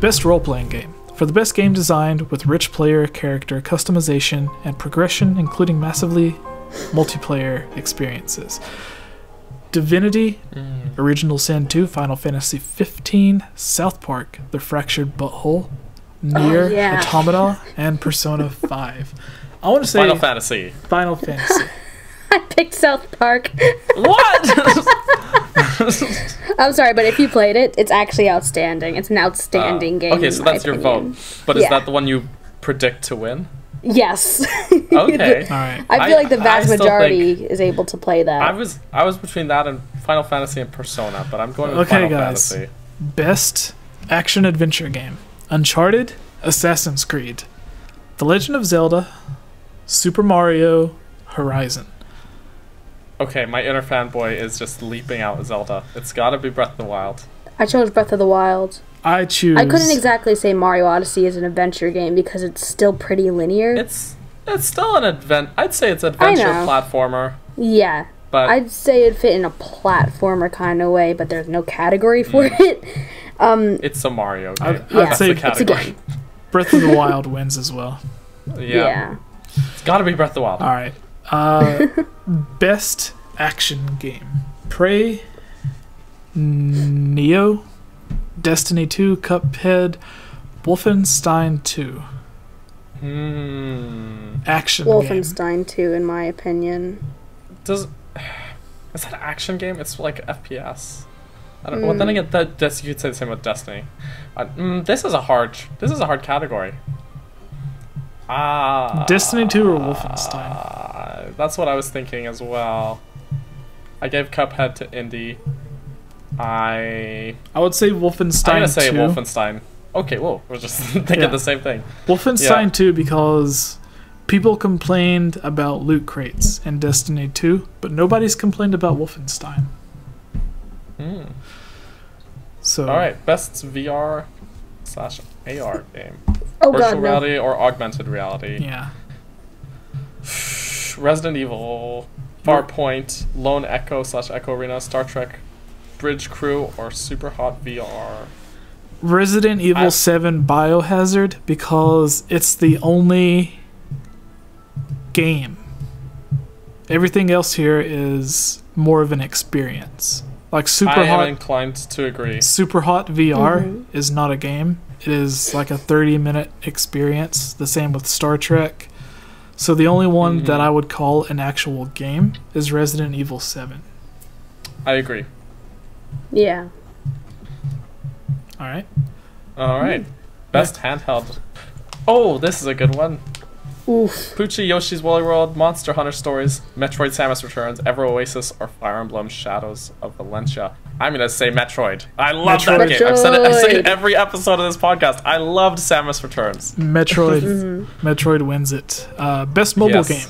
Best role-playing game. For the best game designed with rich player character customization and progression, including massively multiplayer experiences. Divinity, Original Sin 2, Final Fantasy 15, South Park, The Fractured Butthole, Nier, Automata, and Persona 5. I want to say Final Fantasy. Final Fantasy. I picked South Park. What? I'm sorry, but if you played it, it's actually outstanding. It's an outstanding game. Okay, so that's your vote. But is that the one you predict to win? Yes. Okay. All right. I feel like the vast majority is able to play that. I was between that and Final Fantasy and Persona, but I'm going with Final Fantasy. Best action adventure game. Uncharted, Assassin's Creed, The Legend of Zelda, Super Mario, Horizon. Okay, my inner fanboy is just leaping out Zelda. It's gotta be Breath of the Wild. I chose Breath of the Wild. I couldn't exactly say Mario Odyssey is an adventure game because it's still pretty linear. It's still an I'd say it's an adventure platformer. Yeah. But I'd say it'd fit in a platformer kind of way, but there's no category for it. It's a Mario game. I'd say it's a game. Breath of the Wild wins as well. Yeah. It's gotta be Breath of the Wild. Alright. Best action game. Prey, Neo, Destiny 2, Cuphead, Wolfenstein 2. Action Wolfenstein 2, in my opinion. Is that an action game? It's like FPS. I don't know. Well, then again, you could say the same with Destiny. This is a hard category. Destiny 2 or Wolfenstein? That's what I was thinking as well. I gave Cuphead to Indie. I would say Wolfenstein 2. I'm gonna say Wolfenstein. Okay, well, we're just thinking the same thing. Wolfenstein 2 because people complained about loot crates in Destiny 2, but nobody's complained about Wolfenstein. So, alright, best VR/AR game. Virtual reality or augmented reality. Yeah. Resident Evil, Farpoint, Lone Echo/Echo Arena, Star Trek, Bridge Crew, or Super Hot VR. Resident Evil 7 Biohazard because it's the only game. Everything else here is more of an experience. Like I am inclined to agree. Super Hot VR is not a game. It is like a 30-minute experience. The same with Star Trek. So the only one that I would call an actual game is Resident Evil 7. I agree. Yeah. Alright. Alright. Best handheld. Oh, this is a good one. Oof. Poochie, Yoshi's Woolly World, Monster Hunter Stories, Metroid Samus Returns, Ever Oasis, or Fire Emblem Shadows of Valencia. I'm gonna say Metroid. I love that game. I say it every episode of this podcast. I loved Samus Returns. Metroid. Metroid wins it. Best mobile game.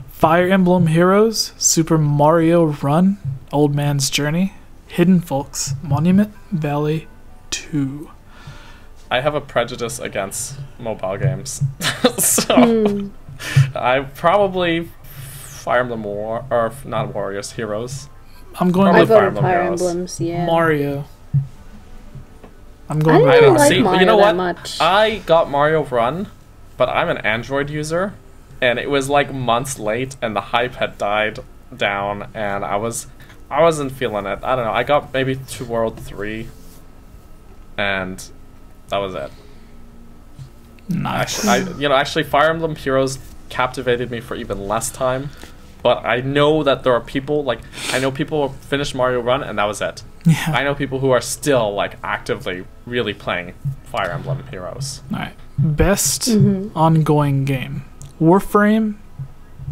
Fire Emblem Heroes, Super Mario Run, Old Man's Journey, Hidden Folks, Monument Valley 2. I have a prejudice against mobile games. So I probably Fire Emblem not Warriors, Heroes. I'm going with Fire Emblem Fire Heroes. Emblems, yeah. Mario. I'm going with I don't Mario. like Mario you know that what? much. I got Mario Run, but I'm an Android user, and it was like months late, and the hype had died down, and I wasn't feeling it. I don't know. I got maybe to World 3, and that was it. Nice. Actually, Fire Emblem Heroes captivated me for even less time. But I know that there are people, I know people who finished Mario Run, and that was it. Yeah. I know people who are still, actively really playing Fire Emblem Heroes. Alright. Best ongoing game. Warframe,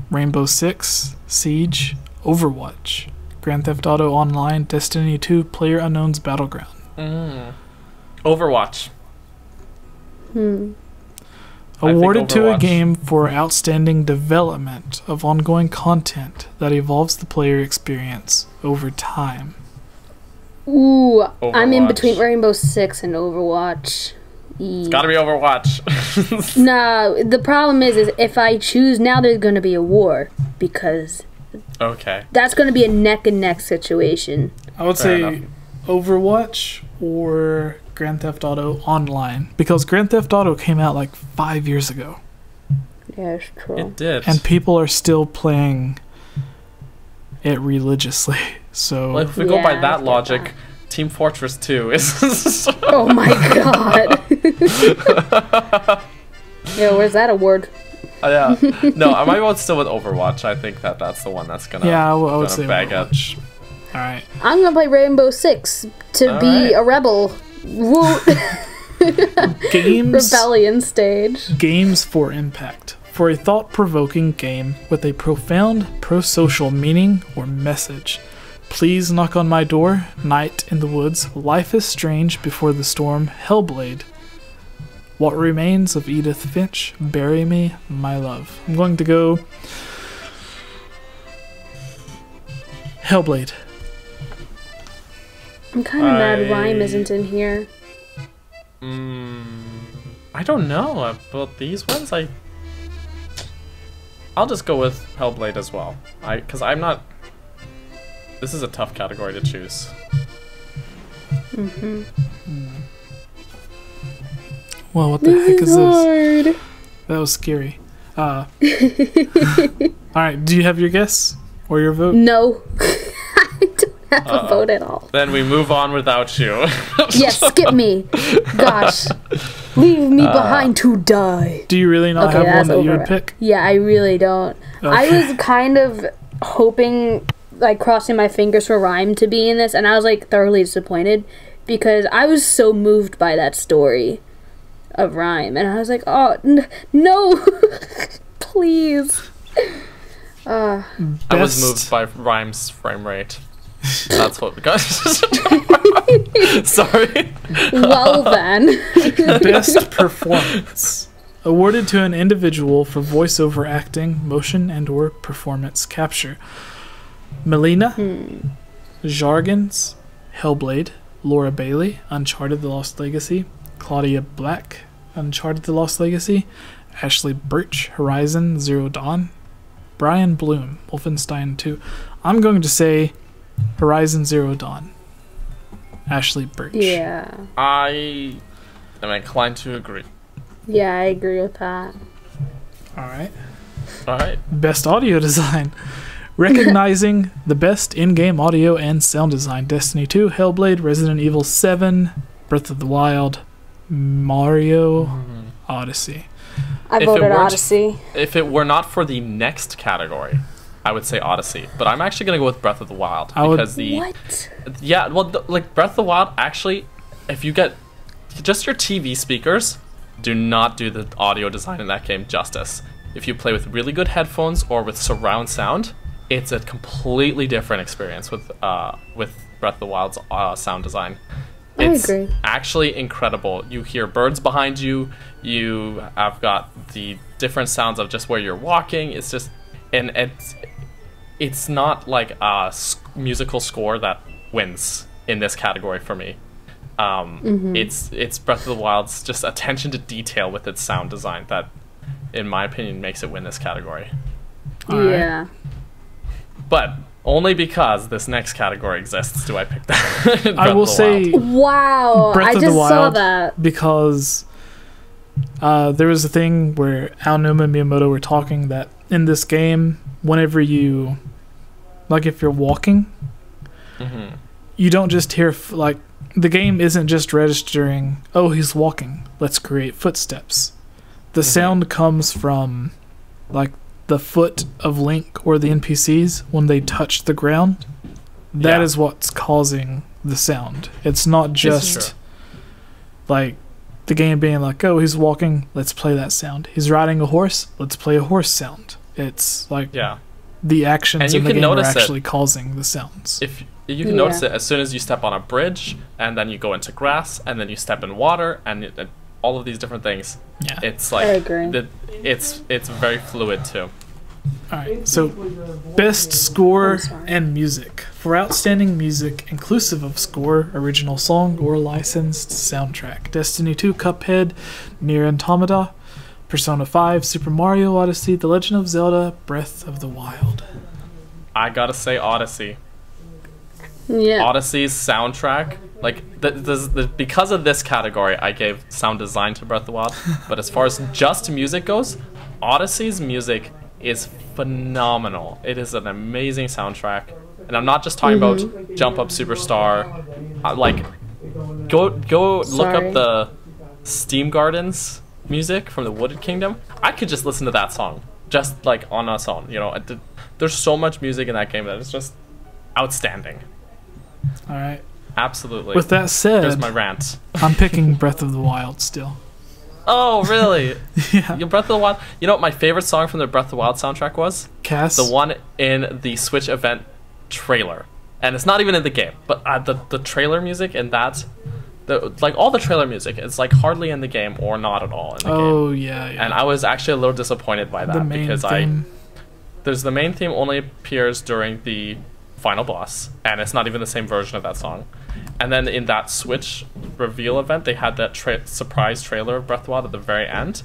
Rainbow Six, Siege, Overwatch, Grand Theft Auto Online, Destiny 2, PlayerUnknown's Battleground. Overwatch. Awarded to a game for outstanding development of ongoing content that evolves the player experience over time. Ooh, Overwatch. I'm in between Rainbow Six and Overwatch. It's gotta be Overwatch. No, the problem is if I choose now, there's gonna be a war because that's gonna be a neck and neck situation. I would say Overwatch or Grand Theft Auto Online, because Grand Theft Auto came out like 5 years ago. Yeah, it's true. It did. And people are still playing it religiously. So Well, if we go by Yeah, I that get logic, that. Team Fortress 2 is... Oh my god. Yo, where's that award? Yeah. No, I might go still with Overwatch. I think that's the one that's gonna, yeah, I would gonna say bag it. Overwatch. All right. I'm gonna play Rainbow Six to All be right. a rebel. Woo. Games. Rebellion stage. Games for Impact. For a thought-provoking game with a profound pro-social meaning or message. Please knock on my door. Night in the woods. Life is strange before the storm. Hellblade. What remains of Edith Finch? Bury me, my love. I'm going to go Hellblade. I'm kind of mad Rhyme isn't in here. I don't know about these ones. I'll just go with Hellblade as well. Because I'm not... This is a tough category to choose. Well, what the heck is this? Hard. That was scary. Alright, do you have your guess? Or your vote? No. I don't have a vote at all. Then we move on without you. Yes, skip me. Gosh. Leave me behind to die. Do you really not Okay, have one that's that you would over. pick? Yeah, I really don't. I Okay. was kind of hoping, like, crossing my fingers for Rhyme to be in this, and I was, like, thoroughly disappointed because I was so moved by that story of Rhyme, and I was like, oh, no, please. I was Best- moved by Rhyme's frame rate. That's what we got. Sorry. Well, then. Best performance. Awarded to an individual for voiceover acting, motion, and or performance capture. Melina, Jargons, Hellblade, Laura Bailey, Uncharted The Lost Legacy, Claudia Black, Uncharted The Lost Legacy, Ashley Birch, Horizon Zero Dawn, Brian Bloom, Wolfenstein 2. I'm going to say Horizon Zero Dawn. Ashley Birch. Yeah. I am inclined to agree. Yeah, I agree with that. Alright. Alright. Best audio design. Recognizing the best in-game audio and sound design. Destiny 2, Hellblade, Resident Evil 7, Breath of the Wild, Mario, Odyssey. I If it voted weren't- Odyssey. If it were not for the next category, I would say Odyssey. But I'm actually going to go with Breath of the Wild. I would- Because the... What? Yeah, well, like, Breath of the Wild, actually, if you get just your TV speakers, do not do the audio design in that game justice. If you play with really good headphones or with surround sound, it's a completely different experience with Breath of the Wild's sound design. It's agree. actually incredible. You hear birds behind you. You have got the different sounds of just where you're walking. It's just, and it's not like a musical score that wins in this category for me. It's Breath of the Wild's just attention to detail with its sound design that, in my opinion, makes it win this category. Alright. Yeah. But only because this next category exists do I pick that. Breath I of will the say Wild. Wow. Breath I of just the saw Wild that. because there was a thing where Aonuma and Miyamoto were talking that in this game, whenever you, like if you're walking, you don't just hear, like, the game isn't just registering, oh, he's walking, let's create footsteps. The sound comes from, like, the foot of Link or the NPCs when they touch the ground. That Yeah. is what's causing the sound. It's not This is just like the game being like, oh, he's walking, let's play that sound. He's riding a horse, let's play a horse sound. It's like Yeah. the actions And you in the can game are notice it. actually causing the sounds. If you can notice it as soon as you step on a bridge, and then you go into grass, and then you step in water, and all of these different things. Yeah. It's I like agree. it's very fluid too. Alright, so best score I'm sorry. and music. For outstanding music, inclusive of score, original song, or licensed soundtrack. Destiny 2, Cuphead, Nier Automata, Persona 5, Super Mario Odyssey, The Legend of Zelda, Breath of the Wild. I gotta say Odyssey. Yeah. Odyssey's soundtrack, like because of this category, I gave sound design to Breath of the Wild. But as far as just music goes, Odyssey's music is phenomenal. It is an amazing soundtrack, and I'm not just talking about Jump Up Superstar. Like, go look up the Steam Gardens music from the Wooded Kingdom. I could just listen to that song just like on its own. You know, there's so much music in that game that is just outstanding. All right. Absolutely. With that said, there's my rant. I'm picking Breath of the Wild still. Oh, really? Yeah. Breath of the Wild. You know what my favorite song from the Breath of the Wild soundtrack was? Cass? The one in the Switch event trailer. And it's not even in the game, but the trailer music in that, like all the trailer music, it's like hardly in the game or not at all in the game. Oh, yeah. And I was actually a little disappointed by that because there's the main theme only appears during the final boss, and it's not even the same version of that song. And then in that Switch reveal event, they had that surprise trailer of Breath of the Wild at the very end.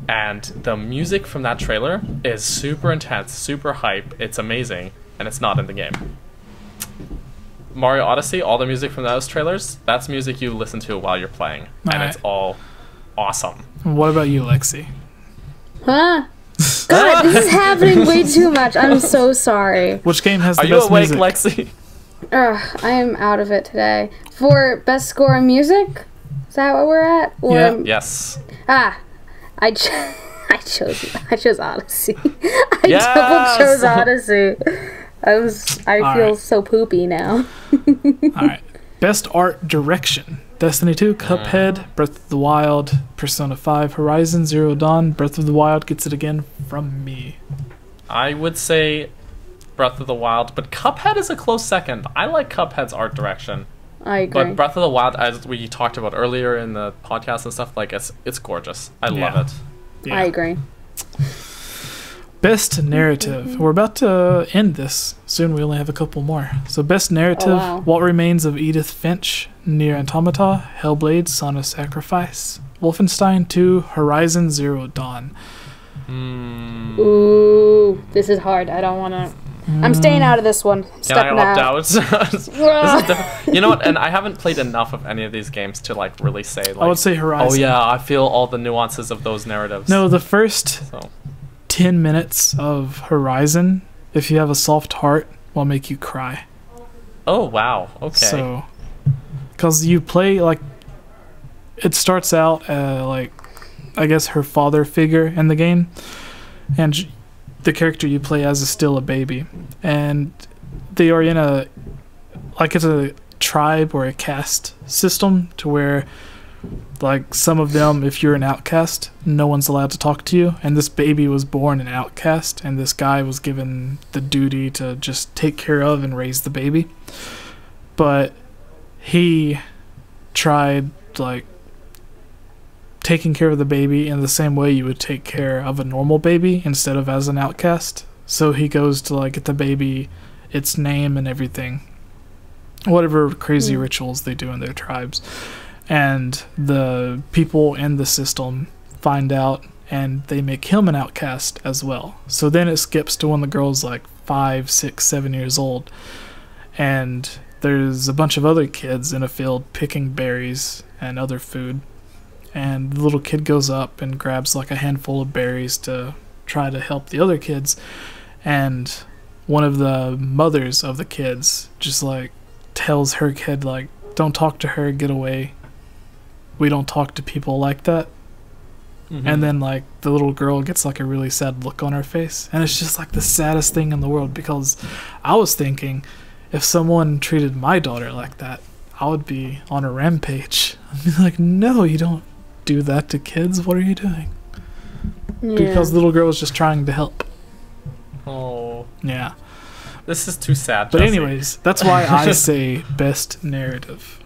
And the music from that trailer is super intense, super hype. It's amazing, and it's not in the game. Mario Odyssey, all the music from those trailers, that's music you listen to while you're playing. And it's all awesome. What about you, Lexxi? Huh? God, this is happening way too much. I'm so sorry. Which game has the best music? Are you awake, Lexxi? I am out of it today. For best score in music? Is that what we're at? Or yeah. Yes. I chose Odyssey. I double chose Odyssey. I feel so poopy now. Alright. Best art direction. Destiny 2, Cuphead, Breath of the Wild, Persona 5, Horizon Zero Dawn. Breath of the Wild gets it again from me. I would say Breath of the Wild, but Cuphead is a close second. I like Cuphead's art direction. I agree. But Breath of the Wild, as we talked about earlier in the podcast and stuff, like it's gorgeous. I love it. Yeah. I agree. Best narrative. We're about to end this soon. We only have a couple more. So best narrative: What Remains of Edith Finch, Nier Automata, Hellblade: Son's Sacrifice, Wolfenstein 2, Horizon Zero Dawn. Ooh, this is hard. I don't want to. I'm staying out of this one. Can I opt out? You know what? And I haven't played enough of any of these games to like really say. Like, I would say Horizon. Oh yeah, I feel all the nuances of those narratives. No, the first 10 minutes of Horizon, if you have a soft heart, will make you cry. Oh wow. Okay. So, because you play like, it starts out like, I guess her father figure in the game, and the character you play as is still a baby, and they are in a, like, it's a tribe or a caste system to where, like, some of them, if you're an outcast, no one's allowed to talk to you, and this baby was born an outcast, and this guy was given the duty to just take care of and raise the baby. But he tried, like, taking care of the baby in the same way you would take care of a normal baby instead of as an outcast. So he goes to, like, get the baby its name and everything, whatever crazy rituals they do in their tribes, and the people in the system find out and they make him an outcast as well. So then it skips to when the girl's like 5, 6, 7 years old, and there's a bunch of other kids in a field picking berries and other food. And the little kid goes up and grabs like a handful of berries to try to help the other kids. And one of the mothers of the kids just like tells her kid, like, don't talk to her, get away. We don't talk to people like that. And then like the little girl gets like a really sad look on her face. And it's just like the saddest thing in the world, because I was thinking if someone treated my daughter like that, I would be on a rampage. I'd be like, no, you don't do that to kids. What are you doing? Because the little girl was just trying to help. Oh. Yeah. This is too sad, But Jesse. anyways, that's why I say best narrative.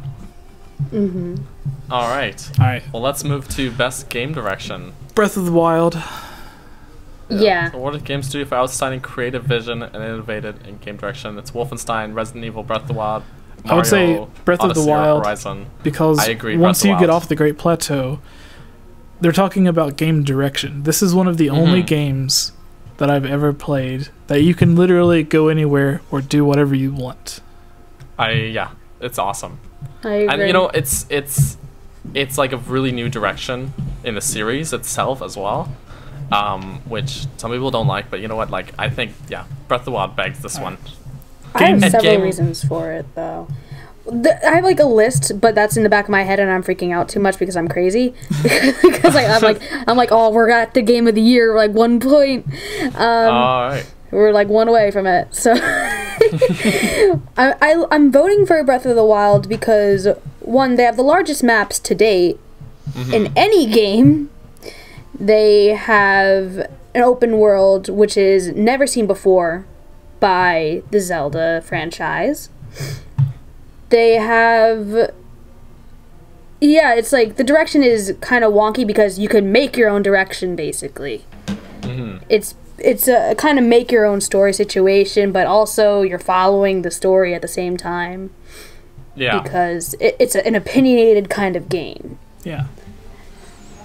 Alright. Well, let's move to best game direction. Breath of the Wild. Awarded game studio for outstanding creative vision and innovated in game direction. It's Wolfenstein, Resident Evil, Breath of the Wild, Mario, I would say Breath Odyssey, of the Wild, Horizon. because I agree, once you Breath of the get Wild. off the Great Plateau, they're talking about game direction. This is one of the only games that I've ever played that you can literally go anywhere or do whatever you want. Yeah, it's awesome. I agree. And you know, it's like a really new direction in the series itself as well, which some people don't like. But you know what? Like, I think Breath of the Wild begs this one. I have several reasons for it, though. I have like a list, but that's in the back of my head, and I'm freaking out too much because I'm crazy. Because I'm like, oh, we're at the game of the year, like 1 point. All right. We're like 1 away from it. So I'm voting for Breath of the Wild because, one, they have the largest maps to date in any game. They have an open world, which is never seen before by the Zelda franchise. They have... Yeah, it's like the direction is kind of wonky because you can make your own direction, basically. It's a kind of make your own story situation, but also you're following the story at the same time. Yeah. Because it's an opinionated kind of game. Yeah.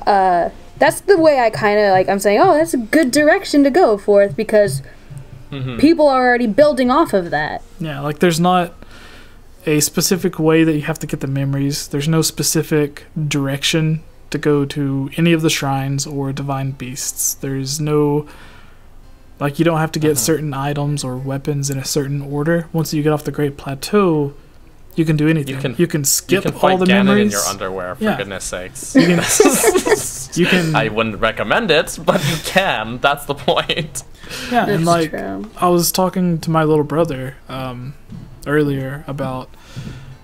That's the way I kind of like. I'm saying, oh, that's a good direction to go for because people are already building off of that. Yeah, like there's not a specific way that you have to get the memories. There's no specific direction to go to any of the shrines or divine beasts. There's no... Like, you don't have to get certain items or weapons in a certain order. Once you get off the Great Plateau, you can do anything. You can skip all the Ganon memories. in your underwear, for goodness sakes. You can... I wouldn't recommend it, but you can. That's the point. Yeah, That's and like, true. I was talking to my little brother earlier about...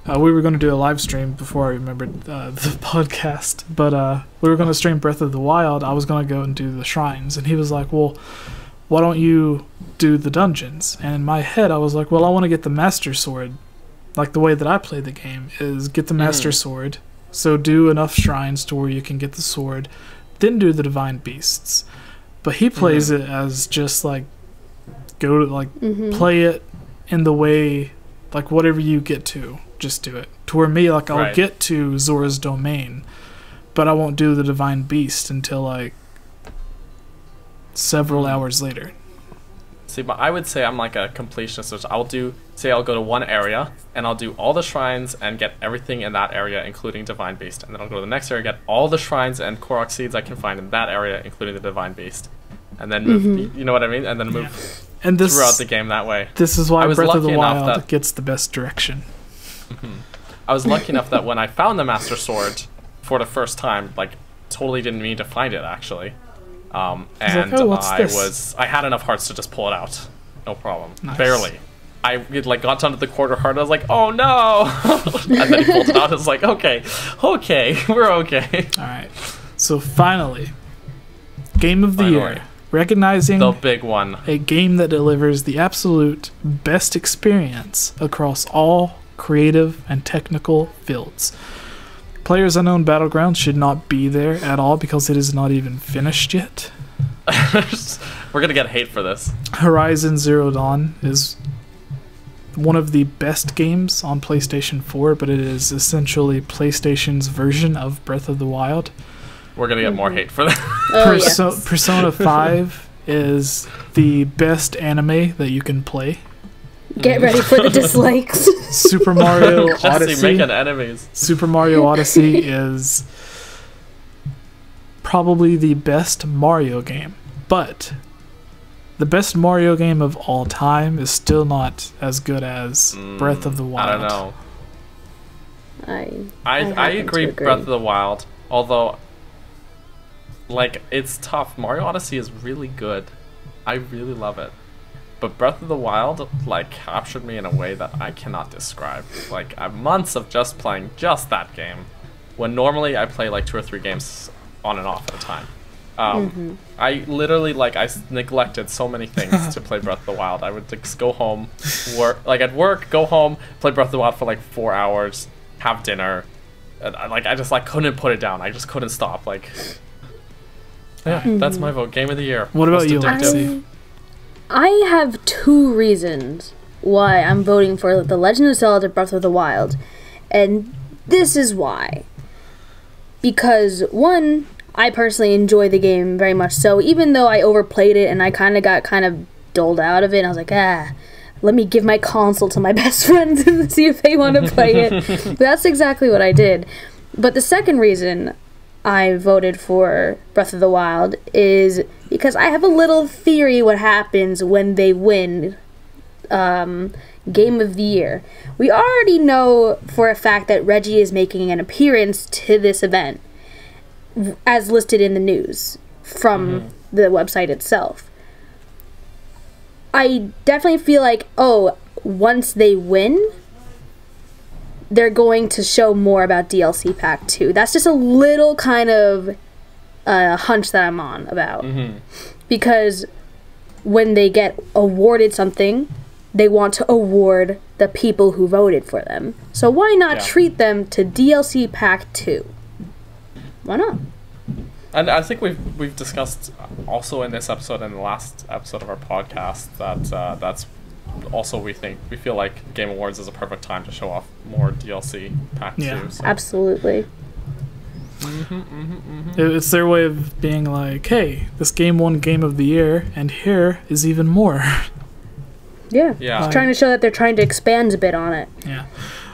we were going to do a live stream before I remembered the podcast, but we were going to stream Breath of the Wild. I was going to go and do the shrines, and he was like, well, why don't you do the dungeons? And in my head, I was like, well, I want to get the Master Sword. Like, the way that I play the game is get the Master Sword, so do enough shrines to where you can get the sword, then do the Divine Beasts. But he plays it as just, like, go to, like, play it in the way, like, whatever you get to, just do it. To where me, like, I'll get to Zora's Domain, but I won't do the Divine Beast until, like, several hours later. See, but I would say I'm like a completionist. So I'll go to one area, and I'll do all the shrines and get everything in that area, including Divine Beast. And then I'll go to the next area, get all the shrines and Korok seeds I can find in that area, including the Divine Beast. And then move, you know what I mean? And then move and this, throughout the game that way. This is why Breath of the Wild gets the best direction. I was lucky enough that when I found the Master Sword for the first time, like, totally didn't mean to find it, actually. And like, oh, I had enough hearts to just pull it out. No problem. Nice. Barely. I got down to the quarter heart, and I was like, oh no! And then he pulled it out, and I was like, okay, we're okay. Alright. So finally, Game of the Year. Recognizing the big one. A game that delivers the absolute best experience across all creative and technical fields. PlayerUnknown's Battlegrounds should not be there at all because it is not even finished yet. We're gonna get hate for this. Horizon Zero Dawn is one of the best games on PlayStation 4, but it is essentially PlayStation's version of Breath of the Wild. We're gonna get more hate for that. Persona 5 is the best anime that you can play. Get ready for the dislikes. Super Mario Odyssey. Making enemies. Super Mario Odyssey is probably the best Mario game, but the best Mario game of all time is still not as good as Breath of the Wild. I don't know. I agree. Breath of the Wild, although, like, it's tough. Mario Odyssey is really good. I really love it. But Breath of the Wild, like, captured me in a way that I cannot describe. Like, I have months of just playing just that game, when normally I play like 2 or 3 games on and off at a time. I literally, like, I neglected so many things to play Breath of the Wild. I would just go home, I'd work, go home, play Breath of the Wild for like 4 hours, have dinner. I just like couldn't put it down. I just couldn't stop. Like, yeah, that's my vote. Game of the Year. What about you, Lexxi? I have 2 reasons why I'm voting for The Legend of Zelda Breath of the Wild. And this is why. Because, 1, I personally enjoy the game very much so, even though I overplayed it and I got kind of doled out of it, and I was like, let me give my console to my best friends and see if they want to play it. That's exactly what I did. But the second reason I voted for Breath of the Wild is because I have a little theory what happens when they win Game of the Year. We already know for a fact that Reggie is making an appearance to this event, as listed in the news from the website itself. I definitely feel like, once they win, they're going to show more about DLC Pack 2. That's just a little kind of hunch that I'm on about. Because when they get awarded something, they want to award the people who voted for them. So why not treat them to DLC Pack 2? Why not? And I think we've discussed also in this episode and the last episode of our podcast that that's also we feel like Game Awards is a perfect time to show off more DLC Pack 2. So. Absolutely. It's their way of being like, hey, this game won Game of the Year, and here is even more. Yeah. It's trying to show that they're trying to expand a bit on it. Yeah.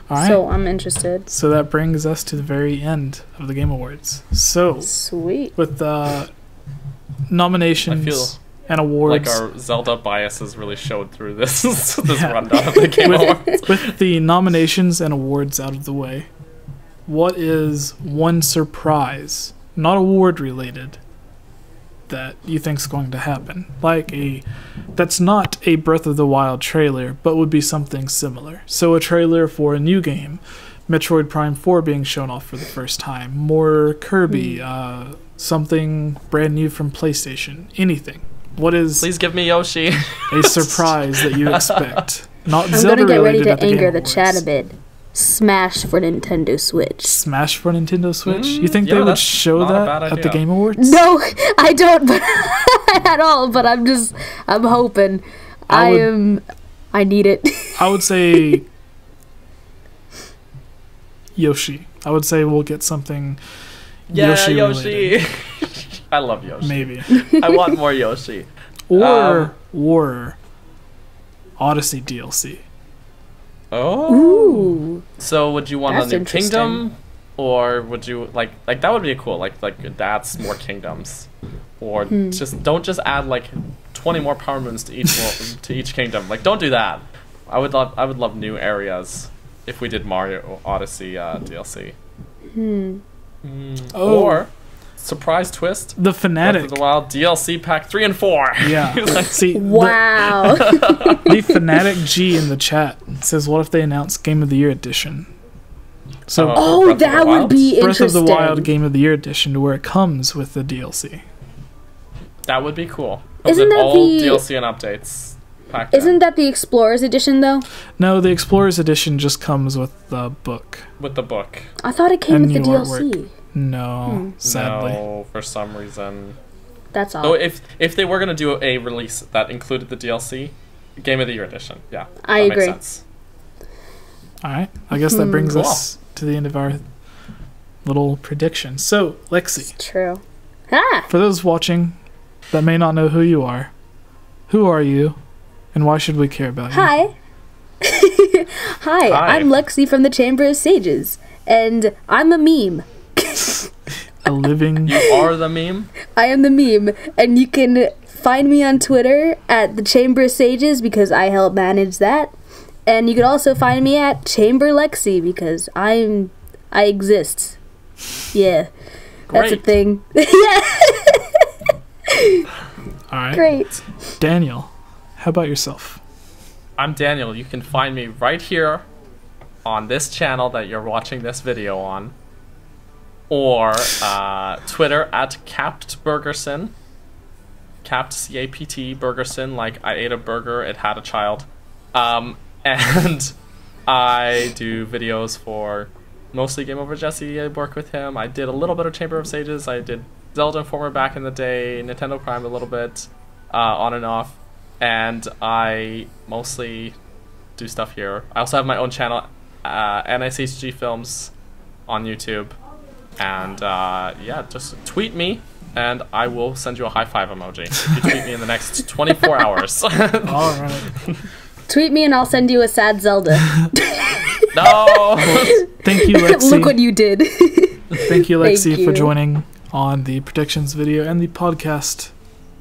All right. So I'm interested. So that brings us to the very end of the Game Awards. So sweet. With nominations and awards, like our Zelda biases really showed through this rundown of the Game Awards. With the nominations and awards out of the way, what is one surprise, not award related, that you think's going to happen? That's not a Breath of the Wild trailer, but would be something similar. So a trailer for a new game, Metroid Prime 4 being shown off for the first time, more Kirby, something brand new from PlayStation, anything. What is... Please give me Yoshi. a surprise that you expect? Not I'm Zelda gonna get ready related to anger the Game chat a Awards. bit. Smash for Nintendo Switch. Smash for Nintendo Switch? You think they would show that at the Game Awards? No, I don't at all, but I'm hoping. I need it. I would say Yoshi. I would say we'll get something Yoshi related. I love Yoshi. Maybe. I want more Yoshi. Or Odyssey DLC. Oh. Ooh. So would you want That's a new interesting. kingdom, or would you like that would be cool? Like that's more kingdoms, or don't just add like 20 more power moons to each kingdom. Like don't do that. I would love new areas if we did Mario Odyssey DLC. Or surprise twist. The Fanatic. Breath of the Wild DLC Pack 3 and 4. Yeah. See, Wow. the Fanatic G in the chat says, what if they announce Game of the Year edition? So Breath of the that Wild? would be Breath interesting. of the Wild Game of the Year edition, to where it comes with the DLC. That would be cool. Isn't that all the- DLC and updates packed in. Isn't that the Explorers edition though? No, the Explorers edition just comes with the book. With the book? I thought it came And with the new DLC. artwork. No, sadly. No, for some reason. That's all. Oh, if they were gonna do a release that included the DLC, Game of the Year edition, yeah, I that agree. Makes sense. All right. I guess that brings us to the end of our little prediction. So, Lexxi, True. Ah! for those watching that may not know who you are, who are you, and why should we care about you? Hi. Hi, I'm Lexxi from the Chamber of Sages, and I'm a meme. A living... You are the meme? I am the meme, and you can find me on Twitter at the Chamber of Sages because I help manage that. And you can also find me at Chamber Lexxi because I exist. Yeah. That's a Great. thing. Yeah. All right. Great. Daniel, how about yourself? I'm Daniel. You can find me right here on this channel that you're watching this video on, or Twitter at CaptBurgerson. Capt, C-A-P-T, Burgerson, like I ate a burger, it had a child. And I do videos for mostly GameOverJesse. I work with him. I did a little bit of Chamber of Sages. I did Zelda Informer back in the day, Nintendo Prime a little bit, on and off. And I mostly do stuff here. I also have my own channel, NICHG Films, on YouTube. And yeah, just tweet me, and I will send you a high five emoji if you tweet me in the next 24 hours. All right. Tweet me and I'll send you a sad Zelda. No! Thank you, Lexxi. Look what you did. Thank you, Lexxi, Thank for you. joining on the predictions video and the podcast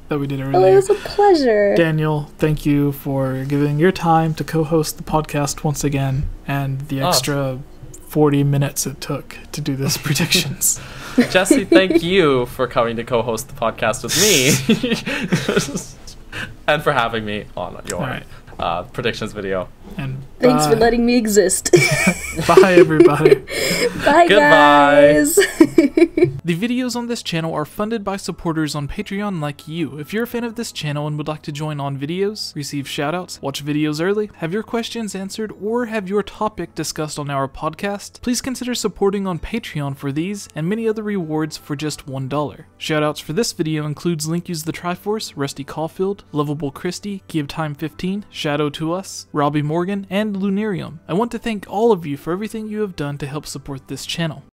that we did Oh, it earlier. was a pleasure. Daniel, thank you for giving your time to co-host the podcast once again, and the extra 40 minutes it took to do this predictions. Jesse, thank you for coming to co-host the podcast with me. And for having me on your Alright. Predictions video. And Thanks for bye. letting me exist. Bye, everybody. Bye, Goodbye. guys. The videos on this channel are funded by supporters on Patreon like you. If you're a fan of this channel and would like to join on videos, receive shoutouts, watch videos early, have your questions answered, or have your topic discussed on our podcast, please consider supporting on Patreon for these and many other rewards for just $1. Shoutouts for this video includes Link Use the Triforce, Rusty Caulfield, Lovable Christie, Give Time 15, Shadow to Us, Robbie Morgan, and Lunarium. I want to thank all of you for everything you have done to help support this channel.